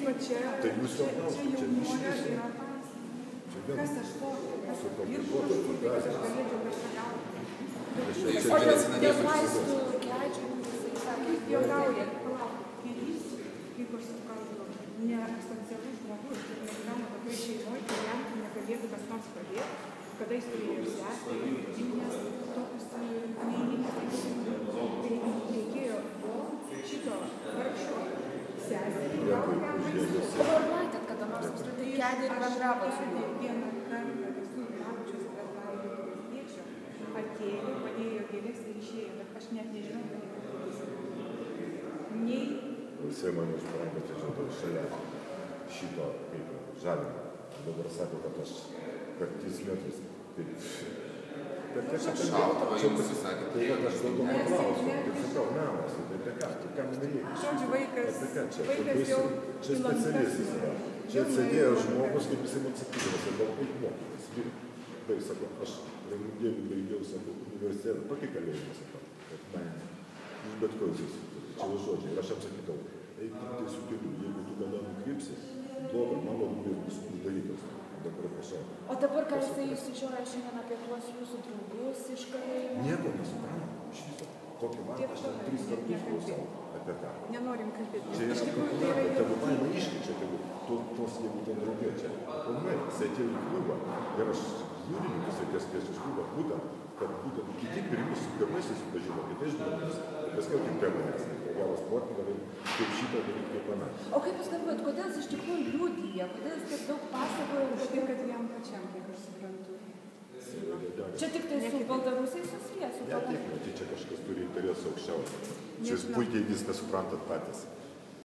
va čia jaunuolė yra pats. Kas aš to? Kas dirbu kažkur, tai kad aš galėčiau kažką gauti. O dėl vaistų kedžių, jisai sakė, jau gauja, palauk, kairys, kaip aš suprantu, neasocialus žmogus, negyvena tokioj šeimoje, tai jam negalėtų kas nors padėti, kada jis turėjo seserį, giminės, tokius neįvykius, tai reikėjo šito vargšo seserį, gauti jam vaistų. O ar matėt, kada nors apskritai kedį ir bendravot su juo? Vieną kartą visų amžius bendravimo valstiečių atėjo, padėjo gėlės ir išėjo, bet aš net nežinau, kad jie nei... Visai mane užpranka, tai žinau, šalia šito žalimo. Dabar sako, kad aš per 3 metrus. Per tiesiog šautuvą jums susakė. Tai kad aš daugiau paklausiu, kaip sakau, namas, tai apie ką, tu kam nereikia? Žodžiu, vaikas jau... Čia specialistas yra. Čia sėdėjo žmogus, kaip jisai man sakydavo, sakau, kaip mokytas. Tai sakau, aš Remundėlį baigiau, sakau, universitetą, tokį kalėjimą, sakau, kad man iš bet ko jis. Čia žodžiai. Ir aš jam sakydavau, eik tik tai su keliu, jeigu tu kada nukrypsi, bloga, mano numeris bus uždarytas. O dabar, ką jisai išsižioja šiandien apie tuos jūsų draugus iš kalėjimo? Nieko nesuprantu. Iš viso. Tokį vardą aš ten 3 kartus klausau apie ką. Nenorim kalbėti. Čia yra kalbėti, tegu paima iškeičia, tegu tos, jeigu ten draugė čia. Pilnai, jis atėjo į klubą ir aš jūrininkas atėjęs iš klubą, būtent, kad būtent kiti pirmi su pirmais susipažino, kitais žmonėmis, ir paskiau tik prie manęs. Gavo sportininkai, kaip šitą daryti kaip aną. O kaip jūs galvojat, kodėl jis iš tikrųjų liudija, kodėl jis tiek daug pasakoja už tai, kad jam pačiam, kiek aš suprantu. Čia tik tai su baltarusiais susijęs? Ne, taip, čia kažkas turi interesų aukščiausią. Čia jūs puikiai viską suprantat patys.